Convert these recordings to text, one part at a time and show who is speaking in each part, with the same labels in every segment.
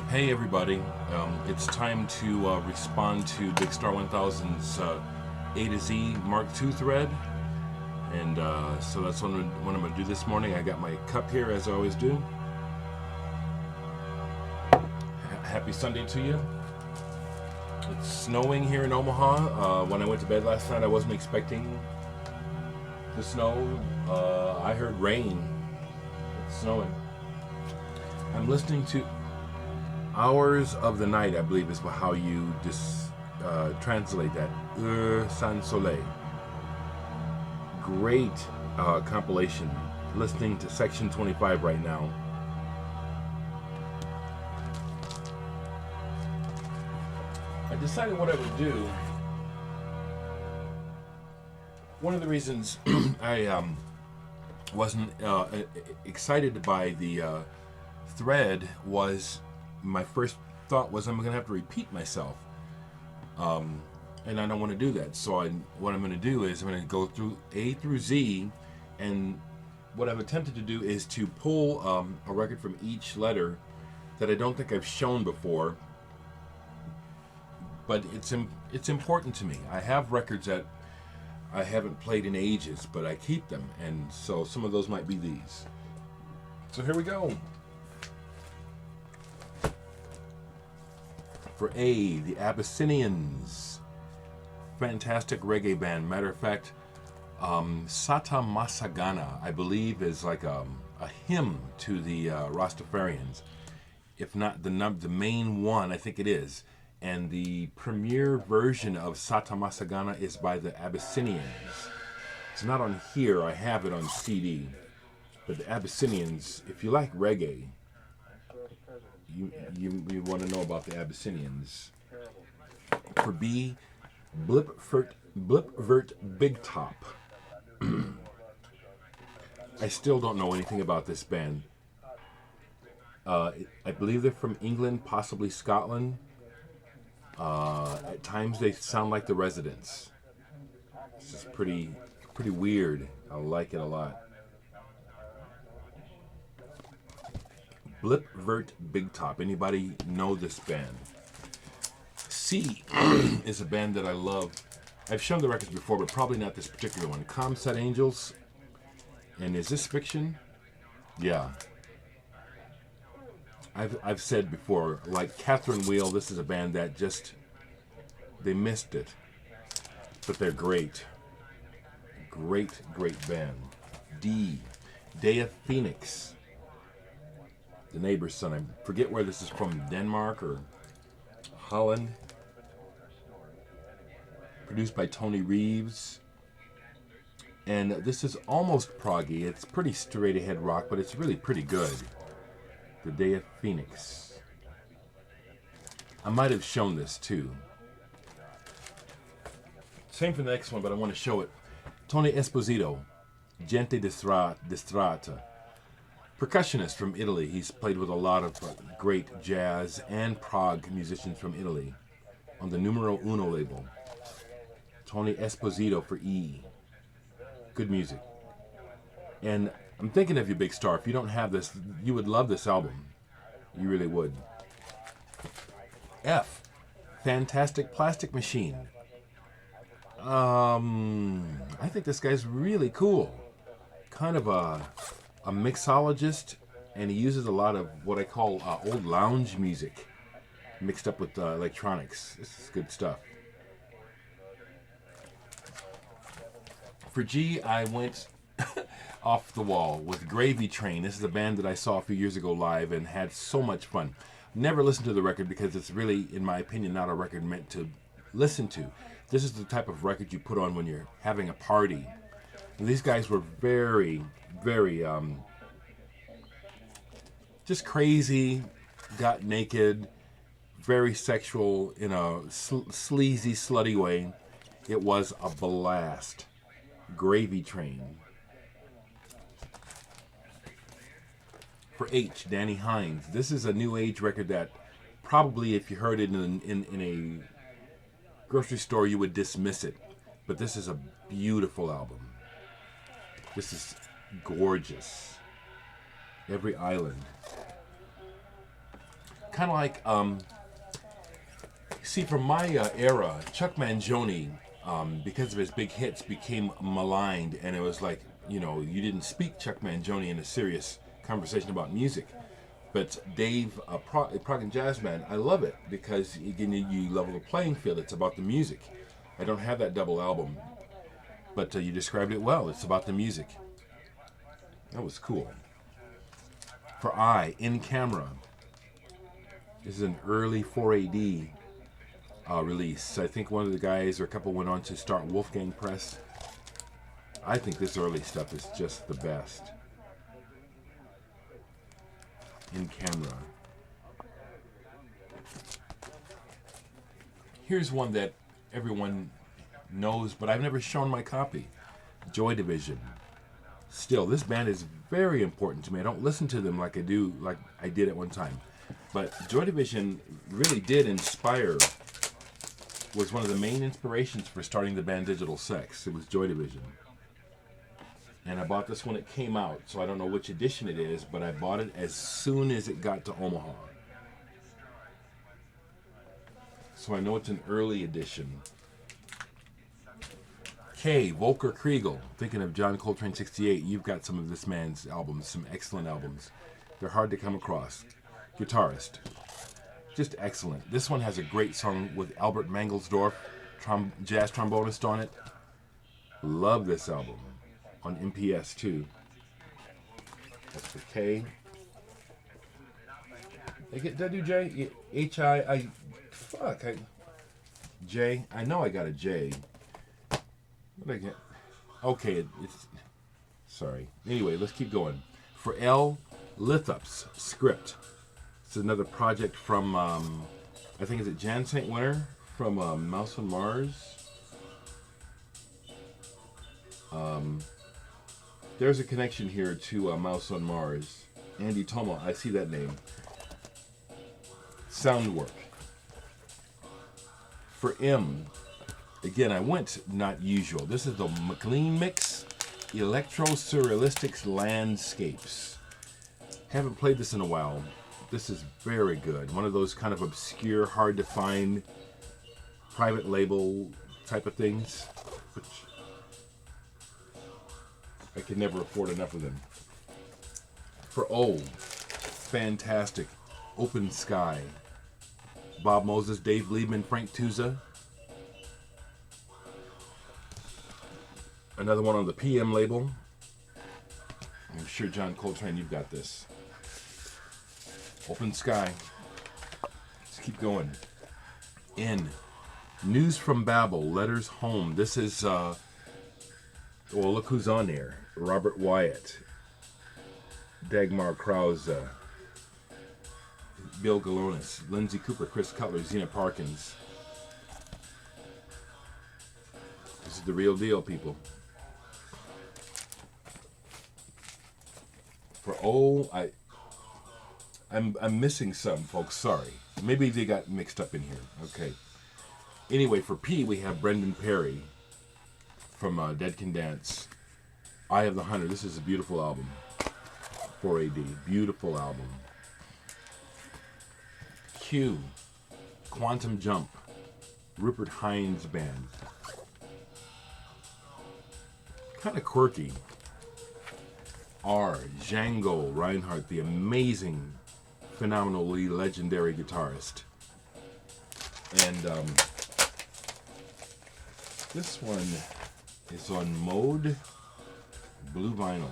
Speaker 1: Hey everybody, it's time to respond to Big Star 1000's A to Z Mark II thread, and so that's what I'm going to do this morning. I got my cup here as I always do. Happy Sunday to you. It's snowing here in Omaha. When I went to bed last night, I wasn't expecting the snow. I heard rain. It's snowing. I'm listening to Hours of the Night, I believe is how you translate that. Sans Soleil. Great compilation. Listening to section 25 right now. I decided what I would do. One of the reasons I wasn't excited by the thread was my first thought was I'm going to have to repeat myself, and I don't want to do that. So what I'm going to do is I'm going to go through A through Z, and what I've attempted to do is to pull a record from each letter that I don't think I've shown before, but it's important to me. I have records that I haven't played in ages, but I keep them, and so some of those might be these. So here we go. For A, the Abyssinians. Fantastic reggae band. Matter of fact, Sata Masagana, I believe, is like a hymn to the Rastafarians. If not the main one, I think it is. And the premiere version of Sata Masagana is by the Abyssinians. It's not on here. I have it on CD. But the Abyssinians, if you like reggae, you want to know about the Abyssinians. For B, Blipvert Big Top. I still don't know anything about this band. I believe they're from England, possibly Scotland. At times they sound like the Residents. This is pretty weird. I like it a lot. Blipvert Big Top. Anybody know this band? C is a band that I love. I've shown the records before, but probably not this particular one. Comset Angels. And is this fiction? Yeah. I've said before, like Catherine Wheel, this is a band that they missed it. But they're great. Great band. D, Day of Phoenix. The Neighbor's Son. I forget where this is from, Denmark or Holland. Produced by Tony Reeves. And this is almost proggy. It's pretty straight ahead rock, but it's really pretty good. The Day of Phoenix. I might have shown this too. Same for the next one, but I want to show it. Tony Esposito, Gente di Strata. Percussionist from Italy. He's played with a lot of great jazz and prog musicians from Italy on the Numero Uno label. Tony Esposito for E. Good music. And I'm thinking of you, Big Star. If you don't have this, you would love this album. You really would. F, Fantastic Plastic Machine. I think this guy's really cool. Kind of a mixologist, and he uses a lot of what I call old lounge music mixed up with electronics. This is good stuff. For G, I went off the wall with Gravy Train. This is a band that I saw a few years ago live and had so much fun. Never listened to the record because it's really, in my opinion, not a record meant to listen to. This is the type of record you put on when you're having a party. And these guys were very just crazy, got naked, very sexual in a sleazy, slutty way. It was a blast. Gravy Train. For H, Danny Hines. This is a new age record that probably if you heard it in a grocery store you would dismiss it. But this is a beautiful album. This is gorgeous. Every Island. kind of like, see, from my era, Chuck Mangione, because of his big hits, became maligned, and it was like, you didn't speak Chuck Mangione in a serious conversation about music. But Dave, Prog and Jazz Band, I love it because again, you level the playing field. It's about the music. I don't have that double album, but you described it well. It's about the music. That was cool. For In Camera. This is an early 4AD release. I think one of the guys or a couple went on to start Wolfgang Press. I think this early stuff is just the best. In Camera. Here's one that everyone knows, but I've never shown my copy. Joy Division. Still, this band is very important to me. I don't listen to them like I did at one time. But Joy Division really did inspire, was one of the main inspirations for starting the band Digital Sex. It was Joy Division. And I bought this when it came out, so I don't know which edition it is, but I bought it as soon as it got to Omaha. So I know it's an early edition. Volker Kriegel. Thinking of John Coltrane 68, you've got some of this man's albums, some excellent albums. They're hard to come across. Guitarist. Just excellent. This one has a great song with Albert Mangelsdorf, jazz trombonist on it. Love this album. On MPS too. That's for K. Did I do J? J. I know I got a J. What did I get? Okay, it's sorry. Anyway, let's keep going. For L, Lithups Script. It's another project from I think is it Jan St. Winter from Mouse on Mars. There's a connection here to Mouse on Mars. Andy Toma, I see that name. Soundwork. For M, again, I went not usual. This is the McLean Mix Electro Surrealistics Landscapes. Haven't played this in a while. This is very good. One of those kind of obscure, hard to find, private label type of things, which I could never afford enough of them. For O, fantastic. Open Sky. Bob Moses, Dave Liebman, Frank Tusa. Another one on the PM label. I'm sure John Coltrane, you've got this. Open Sky. Let's keep going. N. News from Babel, Letters Home. This is, well, look who's on there. Robert Wyatt, Dagmar Krause, Bill Galonis, Lindsay Cooper, Chris Cutler, Zena Parkins. This is the real deal, people. For O, I'm missing some, folks. Sorry. Maybe they got mixed up in here. Okay. Anyway, for P, we have Brendan Perry from Dead Can Dance. Eye of the Hunter. This is a beautiful album. 4AD. Beautiful album. Q. Quantum Jump. Rupert Hines Band. Kind of quirky. R. Django Reinhardt, the amazing, phenomenally legendary guitarist. And this one is on Mode Blue Vinyl.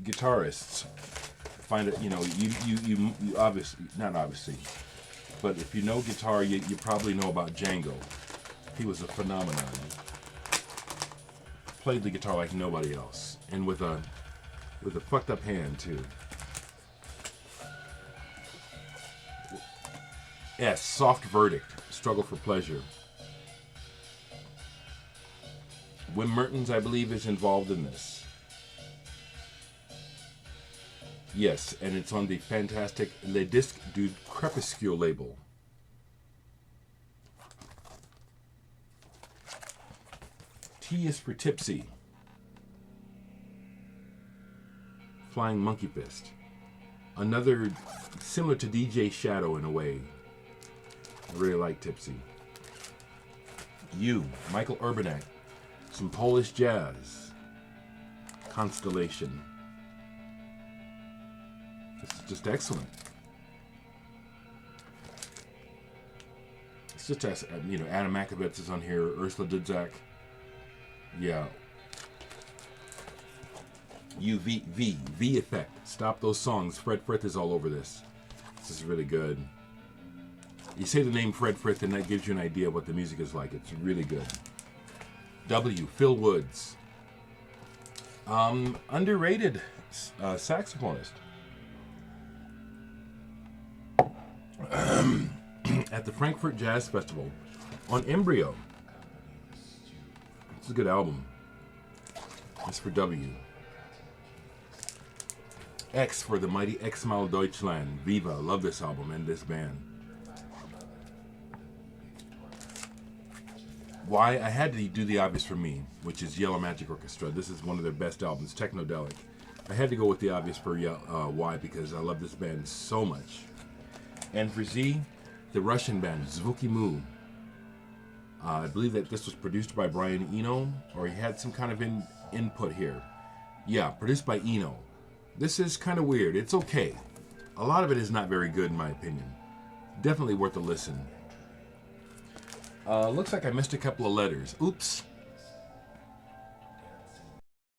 Speaker 1: Guitarists find it, you obviously, not obviously, but if you know guitar, you probably know about Django. He was a phenomenon. Played the guitar like nobody else, and with a fucked up hand too. S. Soft Verdict. Struggle for Pleasure. Wim Mertens, I believe, is involved in this. Yes, and it's on the fantastic Le Disque du Crépuscule label. T is for Tipsy. Flying Monkey Fist. Another similar to DJ Shadow in a way. I really like Tipsy. U, Michael Urbanek. Some Polish jazz. Constellation. This is just excellent. It's just, Adam Makovitz is on here. Ursula Dudzak. Yeah. V Effect. Stop those songs. Fred Frith is all over this. This is really good. You say the name Fred Frith and that gives you an idea of what the music is like. It's really good. W, Phil Woods. Underrated saxophonist. At the Frankfurt Jazz Festival on Embryo. It's a good album. It's for W. X for the mighty X-Mal Deutschland. Viva. Love this album and this band. Y, I had to do the obvious for me, which is Yellow Magic Orchestra. This is one of their best albums, Technodelic. I had to go with the obvious for Y because I love this band so much. And for Z, the Russian band, Zvuky Mu. I believe that this was produced by Brian Eno, or he had some kind of input here. Yeah, produced by Eno. This is kind of weird. It's okay. A lot of it is not very good in my opinion. Definitely worth a listen. Looks like I missed a couple of letters. Oops.